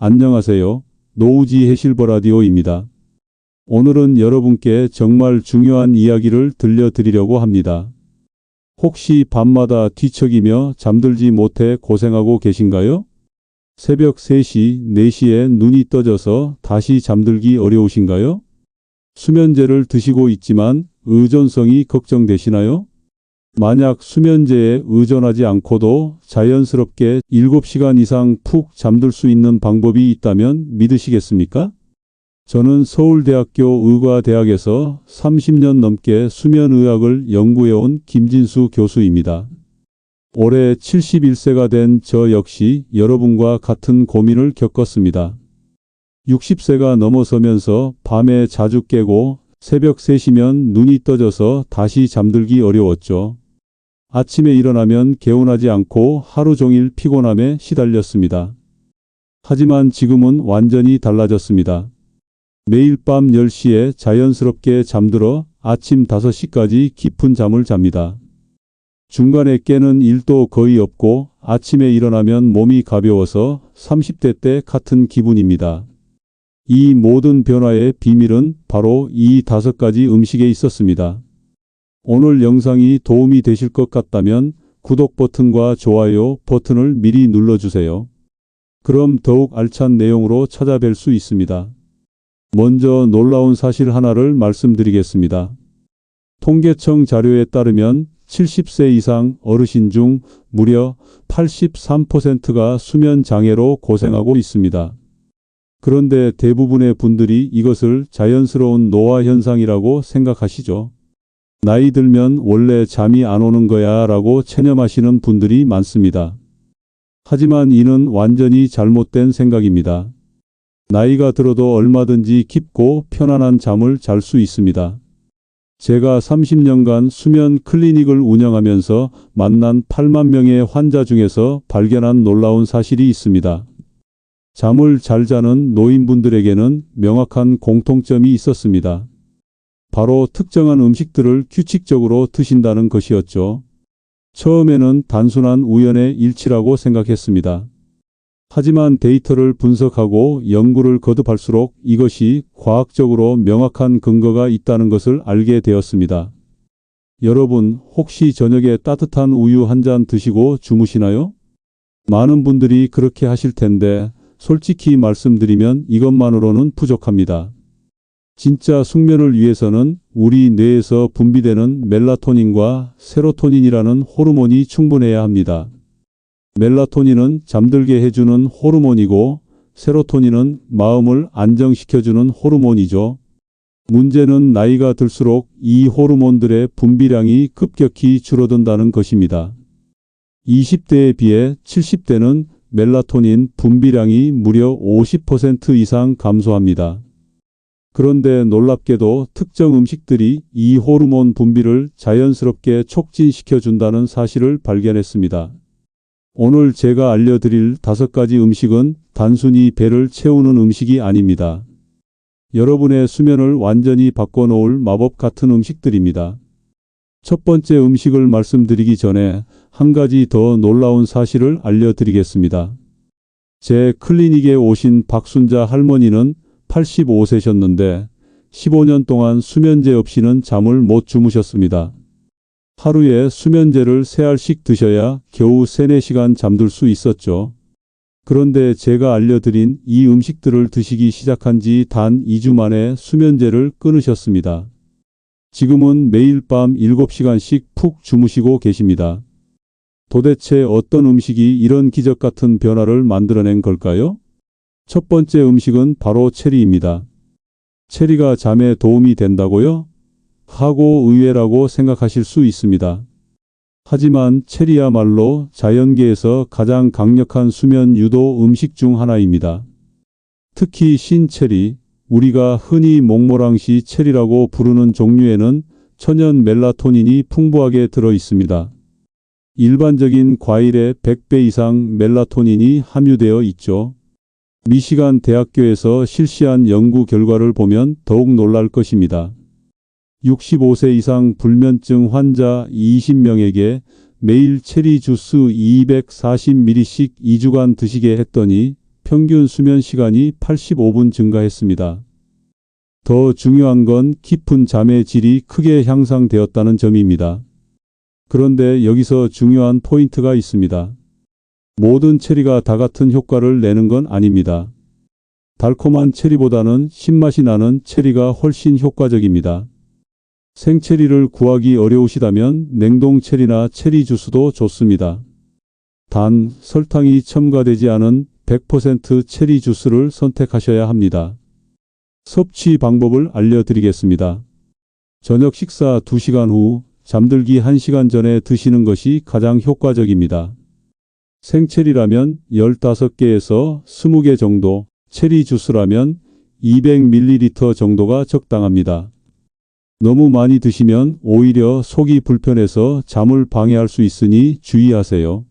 안녕하세요. 노우지의 실버라디오입니다. 오늘은 여러분께 정말 중요한 이야기를 들려드리려고 합니다. 혹시 밤마다 뒤척이며 잠들지 못해 고생하고 계신가요? 새벽 3시, 4시에 눈이 떠져서 다시 잠들기 어려우신가요? 수면제를 드시고 있지만 의존성이 걱정되시나요? 만약 수면제에 의존하지 않고도 자연스럽게 7시간 이상 푹 잠들 수 있는 방법이 있다면 믿으시겠습니까? 저는 서울대학교 의과대학에서 30년 넘게 수면의학을 연구해온 김진수 교수입니다. 올해 71세가 된 저 역시 여러분과 같은 고민을 겪었습니다. 60세가 넘어서면서 밤에 자주 깨고 새벽 3시면 눈이 떠져서 다시 잠들기 어려웠죠. 아침에 일어나면 개운하지 않고 하루 종일 피곤함에 시달렸습니다. 하지만 지금은 완전히 달라졌습니다. 매일 밤 10시에 자연스럽게 잠들어 아침 5시까지 깊은 잠을 잡니다. 중간에 깨는 일도 거의 없고 아침에 일어나면 몸이 가벼워서 30대 때 같은 기분입니다. 이 모든 변화의 비밀은 바로 이 5가지 음식에 있었습니다. 오늘 영상이 도움이 되실 것 같다면 구독 버튼과 좋아요 버튼을 미리 눌러주세요. 그럼 더욱 알찬 내용으로 찾아뵐 수 있습니다. 먼저 놀라운 사실 하나를 말씀드리겠습니다. 통계청 자료에 따르면 70세 이상 어르신 중 무려 83%가 수면 장애로 고생하고 있습니다. 그런데 대부분의 분들이 이것을 자연스러운 노화 현상이라고 생각하시죠. 나이 들면 원래 잠이 안 오는 거야 라고 체념하시는 분들이 많습니다. 하지만 이는 완전히 잘못된 생각입니다. 나이가 들어도 얼마든지 깊고 편안한 잠을 잘 수 있습니다. 제가 30년간 수면 클리닉을 운영하면서 만난 8만 명의 환자 중에서 발견한 놀라운 사실이 있습니다. 잠을 잘 자는 노인분들에게는 명확한 공통점이 있었습니다. 바로 특정한 음식들을 규칙적으로 드신다는 것이었죠. 처음에는 단순한 우연의 일치라고 생각했습니다. 하지만 데이터를 분석하고 연구를 거듭할수록 이것이 과학적으로 명확한 근거가 있다는 것을 알게 되었습니다. 여러분, 혹시 저녁에 따뜻한 우유 한 잔 드시고 주무시나요? 많은 분들이 그렇게 하실 텐데 솔직히 말씀드리면 이것만으로는 부족합니다. 진짜 숙면을 위해서는 우리 뇌에서 분비되는 멜라토닌과 세로토닌이라는 호르몬이 충분해야 합니다. 멜라토닌은 잠들게 해주는 호르몬이고 세로토닌은 마음을 안정시켜주는 호르몬이죠. 문제는 나이가 들수록 이 호르몬들의 분비량이 급격히 줄어든다는 것입니다. 20대에 비해 70대는 멜라토닌 분비량이 무려 50% 이상 감소합니다. 그런데 놀랍게도 특정 음식들이 이 호르몬 분비를 자연스럽게 촉진시켜준다는 사실을 발견했습니다. 오늘 제가 알려드릴 5가지 음식은 단순히 배를 채우는 음식이 아닙니다. 여러분의 수면을 완전히 바꿔놓을 마법 같은 음식들입니다. 첫 번째 음식을 말씀드리기 전에 한 가지 더 놀라운 사실을 알려드리겠습니다. 제 클리닉에 오신 박순자 할머니는 85세셨는데 15년 동안 수면제 없이는 잠을 못 주무셨습니다. 하루에 수면제를 3알씩 드셔야 겨우 3-4시간 잠들 수 있었죠. 그런데 제가 알려드린 이 음식들을 드시기 시작한 지 단 2주 만에 수면제를 끊으셨습니다. 지금은 매일 밤 7시간씩 푹 주무시고 계십니다. 도대체 어떤 음식이 이런 기적 같은 변화를 만들어낸 걸까요? 첫 번째 음식은 바로 체리입니다. 체리가 잠에 도움이 된다고요? 하고 의외라고 생각하실 수 있습니다. 하지만 체리야말로 자연계에서 가장 강력한 수면 유도 음식 중 하나입니다. 특히 신체리, 우리가 흔히 몽모랑시 체리라고 부르는 종류에는 천연 멜라토닌이 풍부하게 들어 있습니다. 일반적인 과일의 100배 이상 멜라토닌이 함유되어 있죠. 미시간 대학교에서 실시한 연구 결과를 보면 더욱 놀랄 것입니다. 65세 이상 불면증 환자 20명에게 매일 체리 주스 240ml씩 2주간 드시게 했더니 평균 수면 시간이 85분 증가했습니다. 더 중요한 건 깊은 잠의 질이 크게 향상되었다는 점입니다. 그런데 여기서 중요한 포인트가 있습니다. 모든 체리가 다 같은 효과를 내는 건 아닙니다. 달콤한 체리보다는 신맛이 나는 체리가 훨씬 효과적입니다. 생체리를 구하기 어려우시다면 냉동 체리나 체리 주스도 좋습니다. 단, 설탕이 첨가되지 않은 100% 체리 주스를 선택하셔야 합니다. 섭취 방법을 알려드리겠습니다. 저녁 식사 2시간 후, 잠들기 1시간 전에 드시는 것이 가장 효과적입니다. 생체리라면 15개에서 20개 정도, 체리 주스라면 200ml 정도가 적당합니다. 너무 많이 드시면 오히려 속이 불편해서 잠을 방해할 수 있으니 주의하세요.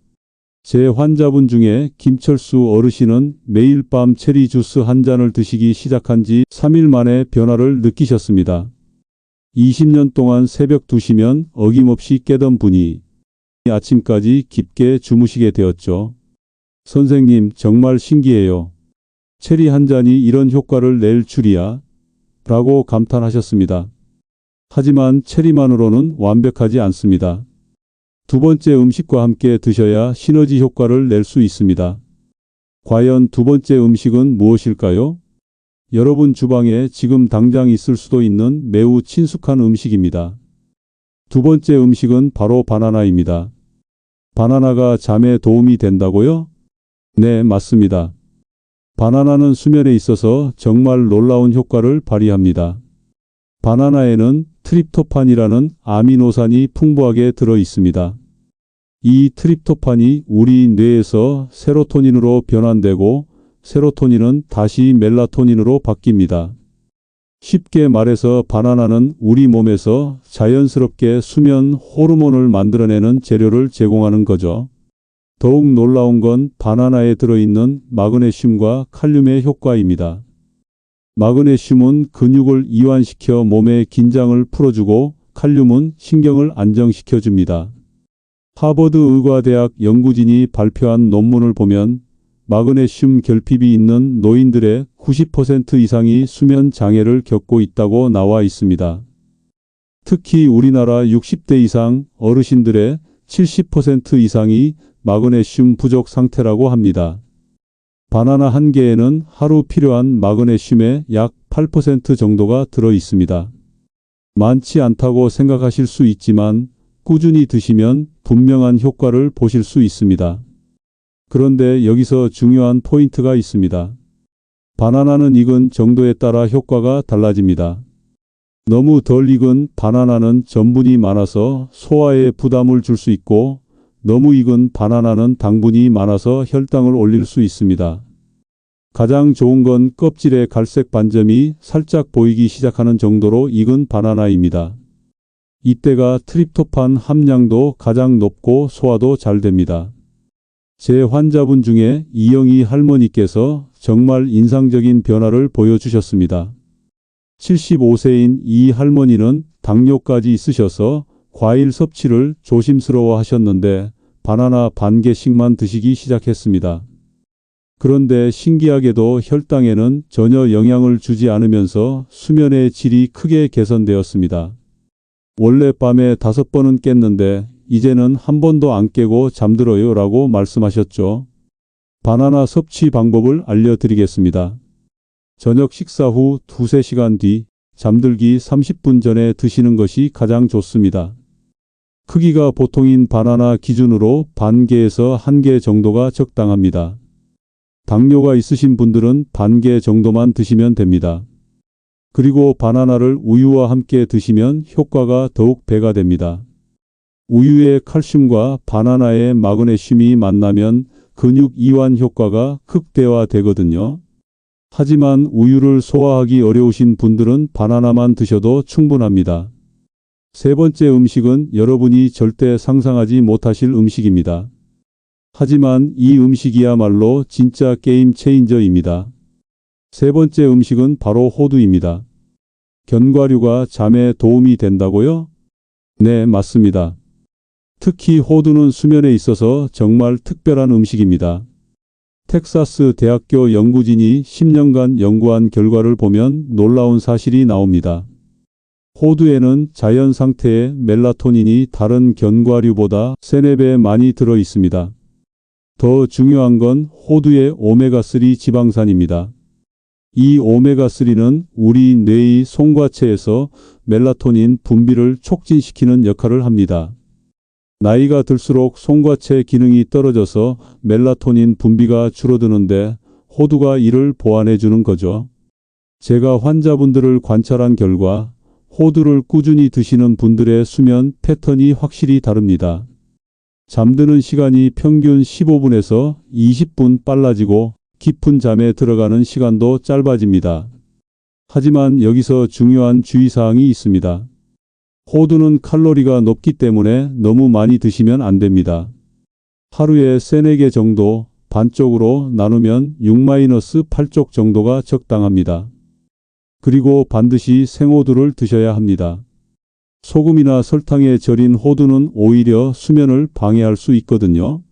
제 환자분 중에 김철수 어르신은 매일 밤 체리 주스 한 잔을 드시기 시작한 지 3일 만에 변화를 느끼셨습니다. 20년 동안 새벽 2시면 어김없이 깨던 분이 아침까지 깊게 주무시게 되었죠. 선생님, 정말 신기해요. 체리 한 잔이 이런 효과를 낼 줄이야. 라고 감탄하셨습니다. 하지만 체리만으로는 완벽하지 않습니다. 두 번째 음식과 함께 드셔야 시너지 효과를 낼 수 있습니다. 과연 두 번째 음식은 무엇일까요? 여러분 주방에 지금 당장 있을 수도 있는 매우 친숙한 음식입니다. 두 번째 음식은 바로 바나나입니다. 바나나가 잠에 도움이 된다고요? 네, 맞습니다. 바나나는 수면에 있어서 정말 놀라운 효과를 발휘합니다. 바나나에는 트립토판이라는 아미노산이 풍부하게 들어 있습니다. 이 트립토판이 우리 뇌에서 세로토닌으로 변환되고 세로토닌은 다시 멜라토닌으로 바뀝니다. 쉽게 말해서 바나나는 우리 몸에서 자연스럽게 수면 호르몬을 만들어내는 재료를 제공하는 거죠. 더욱 놀라운 건 바나나에 들어있는 마그네슘과 칼륨의 효과입니다. 마그네슘은 근육을 이완시켜 몸의 긴장을 풀어주고 칼륨은 신경을 안정시켜줍니다. 하버드 의과대학 연구진이 발표한 논문을 보면 마그네슘 결핍이 있는 노인들의 90% 이상이 수면 장애를 겪고 있다고 나와 있습니다. 특히 우리나라 60대 이상 어르신들의 70% 이상이 마그네슘 부족 상태라고 합니다. 바나나 한 개에는 하루 필요한 마그네슘의 약 8% 정도가 들어 있습니다. 많지 않다고 생각하실 수 있지만 꾸준히 드시면 분명한 효과를 보실 수 있습니다. 그런데 여기서 중요한 포인트가 있습니다. 바나나는 익은 정도에 따라 효과가 달라집니다. 너무 덜 익은 바나나는 전분이 많아서 소화에 부담을 줄 수 있고 너무 익은 바나나는 당분이 많아서 혈당을 올릴 수 있습니다. 가장 좋은 건 껍질의 갈색 반점이 살짝 보이기 시작하는 정도로 익은 바나나입니다. 이때가 트립토판 함량도 가장 높고 소화도 잘 됩니다. 제 환자분 중에 이영희 할머니께서 정말 인상적인 변화를 보여주셨습니다. 75세인 이 할머니는 당뇨까지 있으셔서 과일 섭취를 조심스러워 하셨는데 바나나 반 개씩만 드시기 시작했습니다. 그런데 신기하게도 혈당에는 전혀 영향을 주지 않으면서 수면의 질이 크게 개선되었습니다. 원래 밤에 5번은 깼는데 이제는 한 번도 안 깨고 잠들어요 라고 말씀하셨죠. 바나나 섭취 방법을 알려드리겠습니다. 저녁 식사 후 2-3시간 뒤 잠들기 30분 전에 드시는 것이 가장 좋습니다. 크기가 보통인 바나나 기준으로 반 개에서 1개 정도가 적당합니다. 당뇨가 있으신 분들은 반 개 정도만 드시면 됩니다. 그리고 바나나를 우유와 함께 드시면 효과가 더욱 배가 됩니다. 우유의 칼슘과 바나나의 마그네슘이 만나면 근육 이완 효과가 극대화되거든요. 하지만 우유를 소화하기 어려우신 분들은 바나나만 드셔도 충분합니다. 세 번째 음식은 여러분이 절대 상상하지 못하실 음식입니다. 하지만 이 음식이야말로 진짜 게임 체인저입니다. 세 번째 음식은 바로 호두입니다. 견과류가 잠에 도움이 된다고요? 네, 맞습니다. 특히 호두는 수면에 있어서 정말 특별한 음식입니다. 텍사스 대학교 연구진이 10년간 연구한 결과를 보면 놀라운 사실이 나옵니다. 호두에는 자연 상태의 멜라토닌이 다른 견과류보다 3~4배 많이 들어 있습니다. 더 중요한 건 호두의 오메가3 지방산입니다. 이 오메가3는 우리 뇌의 송과체에서 멜라토닌 분비를 촉진시키는 역할을 합니다. 나이가 들수록 송과체 기능이 떨어져서 멜라토닌 분비가 줄어드는데 호두가 이를 보완해 주는 거죠. 제가 환자분들을 관찰한 결과 호두를 꾸준히 드시는 분들의 수면 패턴이 확실히 다릅니다. 잠드는 시간이 평균 15분에서 20분 빨라지고 깊은 잠에 들어가는 시간도 짧아집니다. 하지만 여기서 중요한 주의사항이 있습니다. 호두는 칼로리가 높기 때문에 너무 많이 드시면 안 됩니다. 하루에 3~4개 정도 반쪽으로 나누면 6-8쪽 정도가 적당합니다. 그리고 반드시 생호두를 드셔야 합니다. 소금이나 설탕에 절인 호두는 오히려 수면을 방해할 수 있거든요.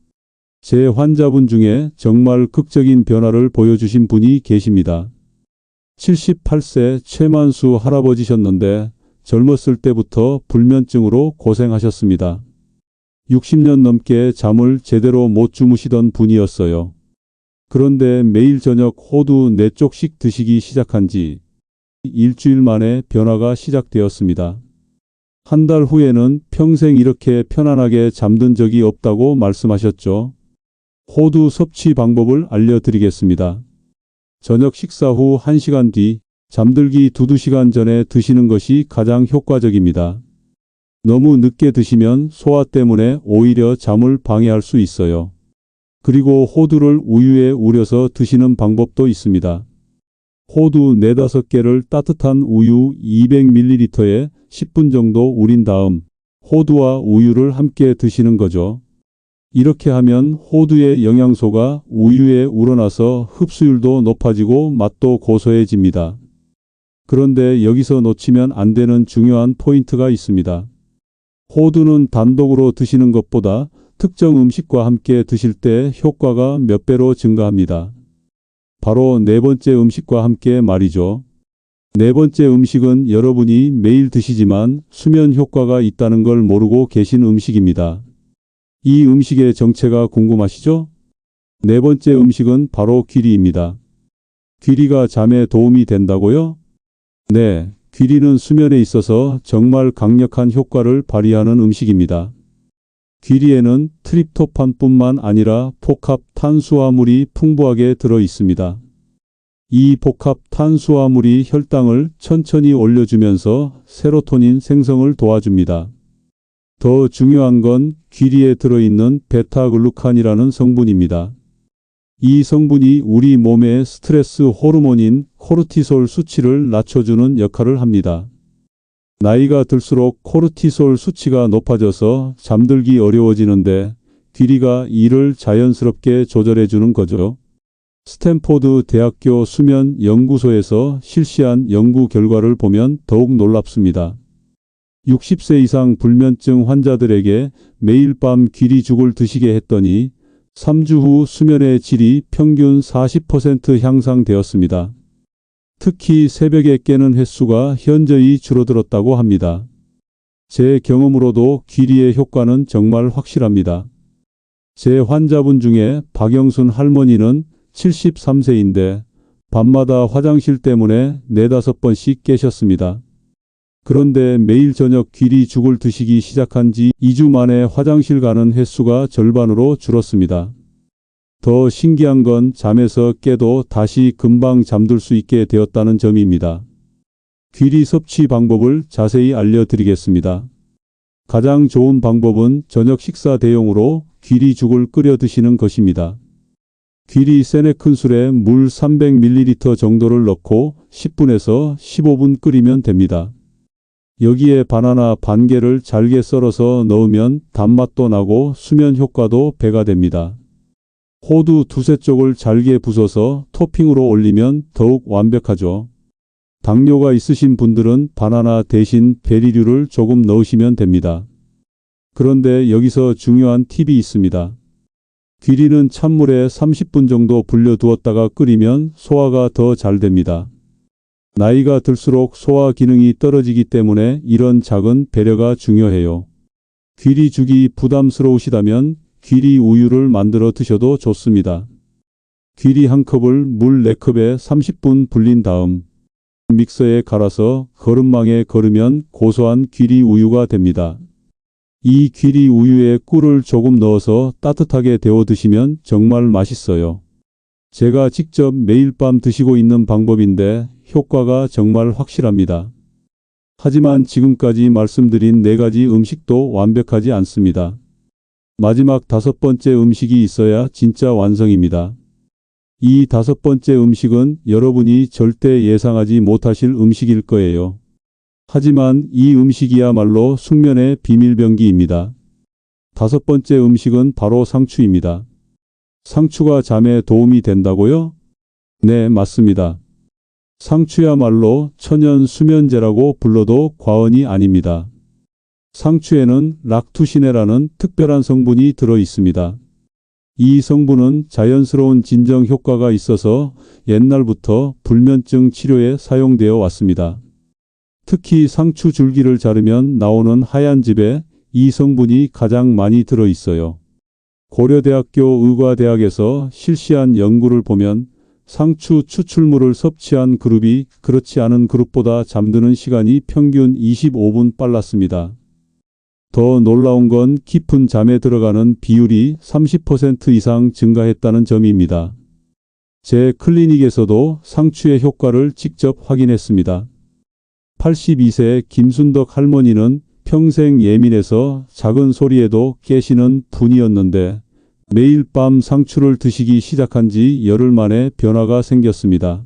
제 환자분 중에 정말 극적인 변화를 보여주신 분이 계십니다. 78세 최만수 할아버지셨는데 젊었을 때부터 불면증으로 고생하셨습니다. 60년 넘게 잠을 제대로 못 주무시던 분이었어요. 그런데 매일 저녁 호두 4쪽씩 드시기 시작한 지 일주일 만에 변화가 시작되었습니다. 한 달 후에는 평생 이렇게 편안하게 잠든 적이 없다고 말씀하셨죠. 호두 섭취 방법을 알려드리겠습니다. 저녁 식사 후 1시간 뒤, 잠들기 2~2시간 전에 드시는 것이 가장 효과적입니다. 너무 늦게 드시면 소화 때문에 오히려 잠을 방해할 수 있어요. 그리고 호두를 우유에 우려서 드시는 방법도 있습니다. 호두 4~5개를 따뜻한 우유 200ml에 10분 정도 우린 다음 호두와 우유를 함께 드시는 거죠. 이렇게 하면 호두의 영양소가 우유에 우러나서 흡수율도 높아지고 맛도 고소해집니다. 그런데 여기서 놓치면 안 되는 중요한 포인트가 있습니다. 호두는 단독으로 드시는 것보다 특정 음식과 함께 드실 때 효과가 몇 배로 증가합니다. 바로 4번째 음식과 함께 말이죠. 4번째 음식은 여러분이 매일 드시지만 수면 효과가 있다는 걸 모르고 계신 음식입니다. 이 음식의 정체가 궁금하시죠? 4번째 음식은 바로 귀리입니다. 귀리가 잠에 도움이 된다고요? 네, 귀리는 수면에 있어서 정말 강력한 효과를 발휘하는 음식입니다. 귀리에는 트립토판뿐만 아니라 복합 탄수화물이 풍부하게 들어 있습니다. 이 복합 탄수화물이 혈당을 천천히 올려주면서 세로토닌 생성을 도와줍니다. 더 중요한 건 귀리에 들어있는 베타글루칸이라는 성분입니다. 이 성분이 우리 몸의 스트레스 호르몬인 코르티솔 수치를 낮춰주는 역할을 합니다. 나이가 들수록 코르티솔 수치가 높아져서 잠들기 어려워지는데 귀리가 이를 자연스럽게 조절해주는 거죠. 스탠포드 대학교 수면 연구소에서 실시한 연구 결과를 보면 더욱 놀랍습니다. 60세 이상 불면증 환자들에게 매일 밤 귀리죽을 드시게 했더니 3주 후 수면의 질이 평균 40% 향상되었습니다. 특히 새벽에 깨는 횟수가 현저히 줄어들었다고 합니다. 제 경험으로도 귀리의 효과는 정말 확실합니다. 제 환자분 중에 박영순 할머니는 73세인데 밤마다 화장실 때문에 4~5번씩 깨셨습니다. 그런데 매일 저녁 귀리죽을 드시기 시작한 지 2주 만에 화장실 가는 횟수가 절반으로 줄었습니다. 더 신기한 건 잠에서 깨도 다시 금방 잠들 수 있게 되었다는 점입니다. 귀리 섭취 방법을 자세히 알려드리겠습니다. 가장 좋은 방법은 저녁 식사 대용으로 귀리죽을 끓여 드시는 것입니다. 귀리 세네 큰술에 물 300ml 정도를 넣고 10분에서 15분 끓이면 됩니다. 여기에 바나나 반 개를 잘게 썰어서 넣으면 단맛도 나고 수면 효과도 배가 됩니다. 호두 2~3쪽을 잘게 부숴서 토핑으로 올리면 더욱 완벽하죠. 당뇨가 있으신 분들은 바나나 대신 베리류를 조금 넣으시면 됩니다. 그런데 여기서 중요한 팁이 있습니다. 귀리는 찬물에 30분 정도 불려두었다가 끓이면 소화가 더 잘 됩니다. 나이가 들수록 소화 기능이 떨어지기 때문에 이런 작은 배려가 중요해요. 귀리죽이 부담스러우시다면 귀리 우유를 만들어 드셔도 좋습니다. 귀리 한 컵을 물 4컵에 30분 불린 다음 믹서에 갈아서 거름망에 걸으면 고소한 귀리 우유가 됩니다. 이 귀리 우유에 꿀을 조금 넣어서 따뜻하게 데워 드시면 정말 맛있어요. 제가 직접 매일 밤 드시고 있는 방법인데 효과가 정말 확실합니다. 하지만 지금까지 말씀드린 4가지 음식도 완벽하지 않습니다. 마지막 5번째 음식이 있어야 진짜 완성입니다. 이 5번째 음식은 여러분이 절대 예상하지 못하실 음식일 거예요. 하지만 이 음식이야말로 숙면의 비밀병기입니다. 5번째 음식은 바로 상추입니다. 상추가 잠에 도움이 된다고요? 네, 맞습니다. 상추야말로 천연 수면제라고 불러도 과언이 아닙니다. 상추에는 락투시네라는 특별한 성분이 들어 있습니다. 이 성분은 자연스러운 진정 효과가 있어서 옛날부터 불면증 치료에 사용되어 왔습니다. 특히 상추 줄기를 자르면 나오는 하얀 즙에 이 성분이 가장 많이 들어 있어요. 고려대학교 의과대학에서 실시한 연구를 보면 상추 추출물을 섭취한 그룹이 그렇지 않은 그룹보다 잠드는 시간이 평균 25분 빨랐습니다. 더 놀라운 건 깊은 잠에 들어가는 비율이 30% 이상 증가했다는 점입니다. 제 클리닉에서도 상추의 효과를 직접 확인했습니다. 82세 김순덕 할머니는 평생 예민해서 작은 소리에도 깨시는 분이었는데 매일 밤 상추를 드시기 시작한 지 열흘 만에 변화가 생겼습니다.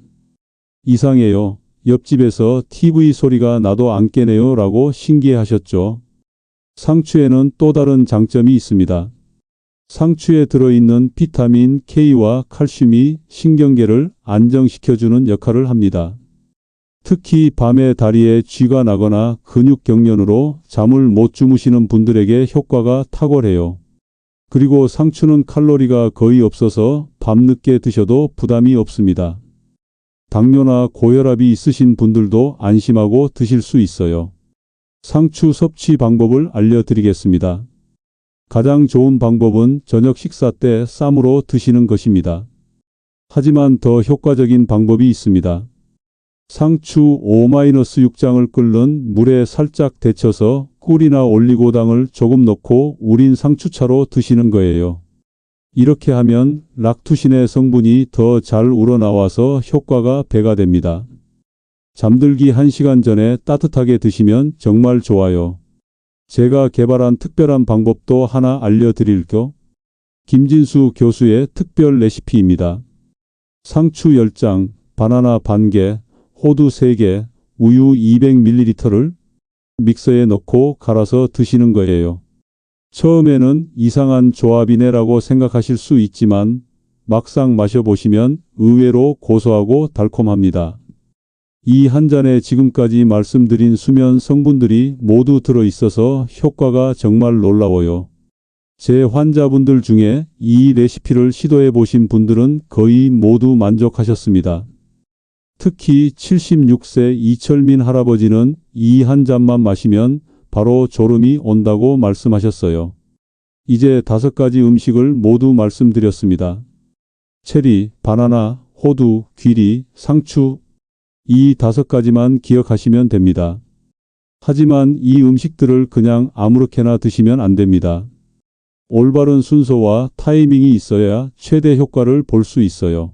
이상해요. 옆집에서 TV 소리가 나도 안 깨네요 라고 신기해하셨죠. 상추에는 또 다른 장점이 있습니다. 상추에 들어있는 비타민 K와 칼슘이 신경계를 안정시켜주는 역할을 합니다. 특히 밤에 다리에 쥐가 나거나 근육 경련으로 잠을 못 주무시는 분들에게 효과가 탁월해요. 그리고 상추는 칼로리가 거의 없어서 밤늦게 드셔도 부담이 없습니다. 당뇨나 고혈압이 있으신 분들도 안심하고 드실 수 있어요. 상추 섭취 방법을 알려드리겠습니다. 가장 좋은 방법은 저녁 식사 때 쌈으로 드시는 것입니다. 하지만 더 효과적인 방법이 있습니다. 상추 5-6장을 끓는 물에 살짝 데쳐서 꿀이나 올리고당을 조금 넣고 우린 상추차로 드시는 거예요. 이렇게 하면 락투신의 성분이 더 잘 우러나와서 효과가 배가 됩니다. 잠들기 1시간 전에 따뜻하게 드시면 정말 좋아요. 제가 개발한 특별한 방법도 하나 알려드릴게요. 김진수 교수의 특별 레시피입니다. 상추 10장, 바나나 반개, 호두 3개, 우유 200ml를 믹서에 넣고 갈아서 드시는 거예요. 처음에는 이상한 조합이네라고 생각하실 수 있지만 막상 마셔보시면 의외로 고소하고 달콤합니다. 이 한 잔에 지금까지 말씀드린 수면 성분들이 모두 들어있어서 효과가 정말 놀라워요. 제 환자분들 중에 이 레시피를 시도해 보신 분들은 거의 모두 만족하셨습니다. 특히 76세 이철민 할아버지는 이 한 잔만 마시면 바로 졸음이 온다고 말씀하셨어요. 이제 5가지 음식을 모두 말씀드렸습니다. 체리, 바나나, 호두, 귀리, 상추, 이 5가지만 기억하시면 됩니다. 하지만 이 음식들을 그냥 아무렇게나 드시면 안 됩니다. 올바른 순서와 타이밍이 있어야 최대 효과를 볼 수 있어요.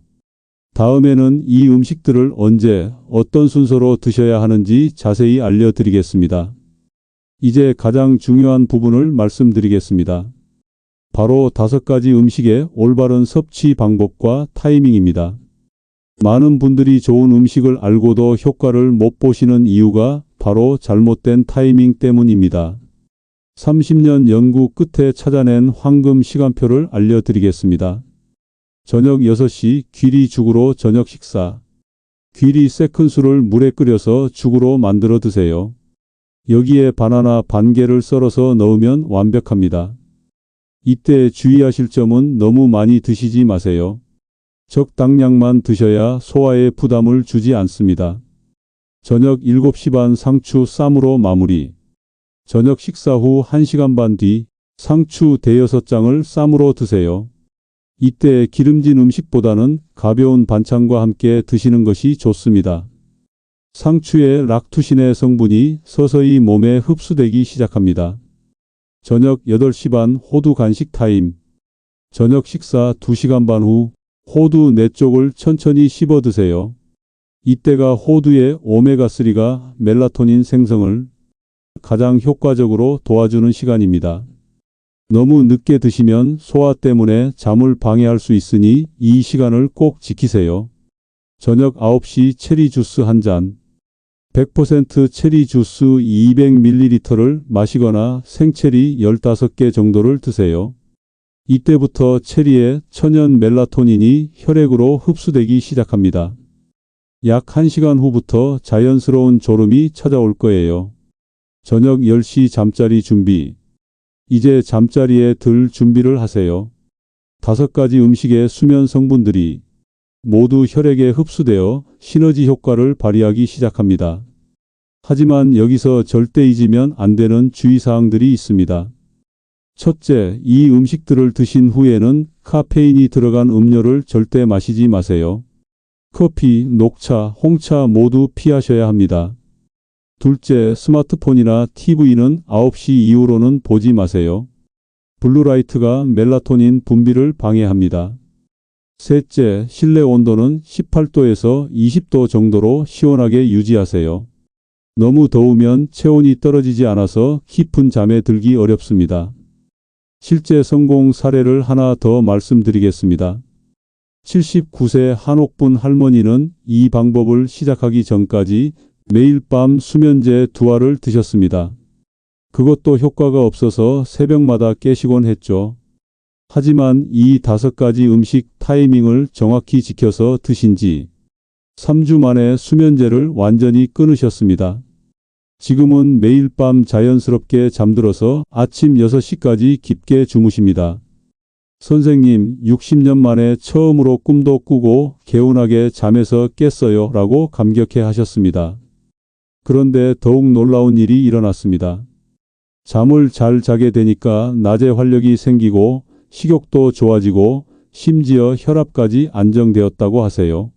다음에는 이 음식들을 언제, 어떤 순서로 드셔야 하는지 자세히 알려드리겠습니다. 이제 가장 중요한 부분을 말씀드리겠습니다. 바로 5가지 음식의 올바른 섭취 방법과 타이밍입니다. 많은 분들이 좋은 음식을 알고도 효과를 못 보시는 이유가 바로 잘못된 타이밍 때문입니다. 30년 연구 끝에 찾아낸 황금 시간표를 알려드리겠습니다. 저녁 6시 귀리죽으로 저녁 식사. 귀리 세큰술을 물에 끓여서 죽으로 만들어 드세요. 여기에 바나나 반개를 썰어서 넣으면 완벽합니다. 이때 주의하실 점은 너무 많이 드시지 마세요. 적당량만 드셔야 소화에 부담을 주지 않습니다. 저녁 7시 반 상추 쌈으로 마무리. 저녁 식사 후 1시간 반 뒤 상추 대여섯 장을 쌈으로 드세요. 이때 기름진 음식보다는 가벼운 반찬과 함께 드시는 것이 좋습니다. 상추의 락투신의 성분이 서서히 몸에 흡수되기 시작합니다. 저녁 8시 반 호두 간식 타임. 저녁 식사 2시간 반 후 호두 4쪽을 천천히 씹어 드세요. 이때가 호두의 오메가3가 멜라토닌 생성을 가장 효과적으로 도와주는 시간입니다. 너무 늦게 드시면 소화 때문에 잠을 방해할 수 있으니 이 시간을 꼭 지키세요. 저녁 9시 체리 주스 한 잔. 100% 체리 주스 200ml를 마시거나 생체리 15개 정도를 드세요. 이때부터 체리의 천연 멜라토닌이 혈액으로 흡수되기 시작합니다. 약 1시간 후부터 자연스러운 졸음이 찾아올 거예요. 저녁 10시 잠자리 준비. 이제 잠자리에 들 준비를 하세요. 5가지 음식의 수면 성분들이 모두 혈액에 흡수되어 시너지 효과를 발휘하기 시작합니다. 하지만 여기서 절대 잊으면 안 되는 주의사항들이 있습니다. 첫째, 이 음식들을 드신 후에는 카페인이 들어간 음료를 절대 마시지 마세요. 커피, 녹차, 홍차 모두 피하셔야 합니다. 둘째, 스마트폰이나 TV는 9시 이후로는 보지 마세요. 블루라이트가 멜라토닌 분비를 방해합니다. 셋째, 실내 온도는 18도에서 20도 정도로 시원하게 유지하세요. 너무 더우면 체온이 떨어지지 않아서 깊은 잠에 들기 어렵습니다. 실제 성공 사례를 하나 더 말씀드리겠습니다. 79세 한옥분 할머니는 이 방법을 시작하기 전까지 매일 밤 수면제 2알을 드셨습니다. 그것도 효과가 없어서 새벽마다 깨시곤 했죠. 하지만 이 5가지 음식 타이밍을 정확히 지켜서 드신 지 3주 만에 수면제를 완전히 끊으셨습니다. 지금은 매일 밤 자연스럽게 잠들어서 아침 6시까지 깊게 주무십니다. 선생님, 60년 만에 처음으로 꿈도 꾸고 개운하게 잠에서 깼어요 라고 감격해 하셨습니다. 그런데 더욱 놀라운 일이 일어났습니다. 잠을 잘 자게 되니까 낮에 활력이 생기고 식욕도 좋아지고 심지어 혈압까지 안정되었다고 하세요.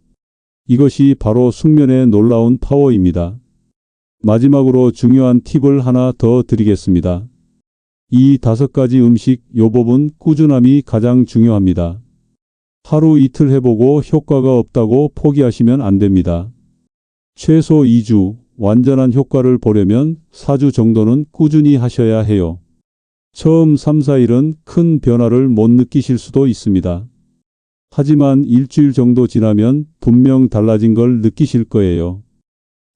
이것이 바로 숙면의 놀라운 파워입니다. 마지막으로 중요한 팁을 하나 더 드리겠습니다. 이 5가지 음식 요법은 꾸준함이 가장 중요합니다. 하루 이틀 해보고 효과가 없다고 포기하시면 안 됩니다. 최소 2주, 완전한 효과를 보려면 4주 정도는 꾸준히 하셔야 해요. 처음 3, 4일은 큰 변화를 못 느끼실 수도 있습니다. 하지만 일주일 정도 지나면 분명 달라진 걸 느끼실 거예요.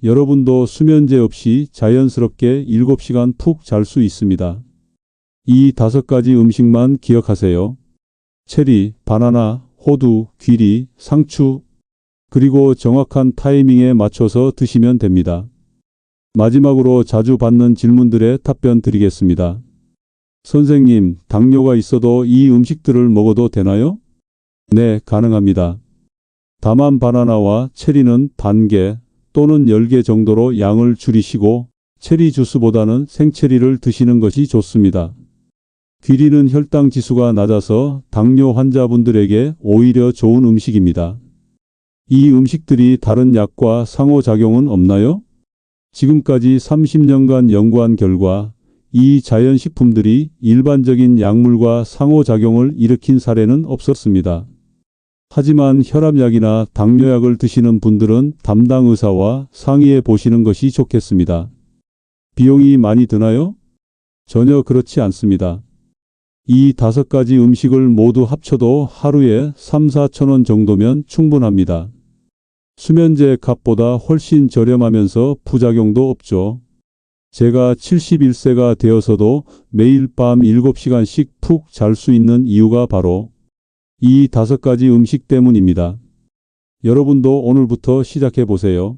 여러분도 수면제 없이 자연스럽게 7시간 푹 잘 수 있습니다. 이 5가지 음식만 기억하세요. 체리, 바나나, 호두, 귀리, 상추, 그리고 정확한 타이밍에 맞춰서 드시면 됩니다. 마지막으로 자주 받는 질문들에 답변 드리겠습니다. 선생님, 당뇨가 있어도 이 음식들을 먹어도 되나요? 네, 가능합니다. 다만 바나나와 체리는 반개 또는 10개 정도로 양을 줄이시고 체리 주스보다는 생체리를 드시는 것이 좋습니다. 귀리는 혈당 지수가 낮아서 당뇨 환자분들에게 오히려 좋은 음식입니다. 이 음식들이 다른 약과 상호작용은 없나요? 지금까지 30년간 연구한 결과 이 자연식품들이 일반적인 약물과 상호작용을 일으킨 사례는 없었습니다. 하지만 혈압약이나 당뇨약을 드시는 분들은 담당 의사와 상의해 보시는 것이 좋겠습니다. 비용이 많이 드나요? 전혀 그렇지 않습니다. 이 5가지 음식을 모두 합쳐도 하루에 3, 4천 원 정도면 충분합니다. 수면제 값보다 훨씬 저렴하면서 부작용도 없죠. 제가 71세가 되어서도 매일 밤 7시간씩 푹 잘 수 있는 이유가 바로 이 5가지 음식 때문입니다. 여러분도 오늘부터 시작해 보세요.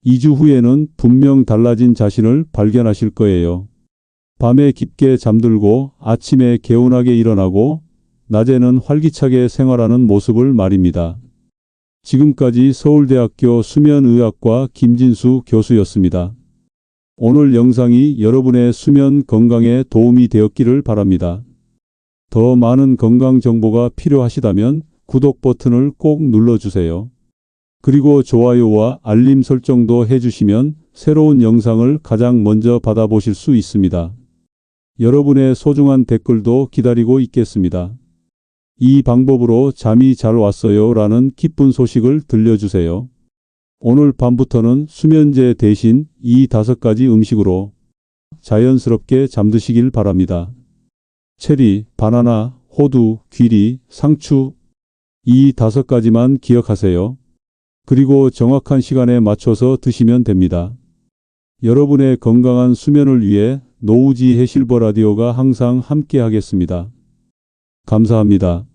2주 후에는 분명 달라진 자신을 발견하실 거예요. 밤에 깊게 잠들고 아침에 개운하게 일어나고 낮에는 활기차게 생활하는 모습을 말입니다. 지금까지 서울대학교 수면의학과 김진수 교수였습니다. 오늘 영상이 여러분의 수면 건강에 도움이 되었기를 바랍니다. 더 많은 건강 정보가 필요하시다면 구독 버튼을 꼭 눌러주세요. 그리고 좋아요와 알림 설정도 해주시면 새로운 영상을 가장 먼저 받아보실 수 있습니다. 여러분의 소중한 댓글도 기다리고 있겠습니다. 이 방법으로 잠이 잘 왔어요 라는 기쁜 소식을 들려주세요. 오늘 밤부터는 수면제 대신 이 5가지 음식으로 자연스럽게 잠드시길 바랍니다. 체리, 바나나, 호두, 귀리, 상추 이 5가지만 기억하세요. 그리고 정확한 시간에 맞춰서 드시면 됩니다. 여러분의 건강한 수면을 위해 노우지 해실버 라디오가 항상 함께 하겠습니다. 감사합니다.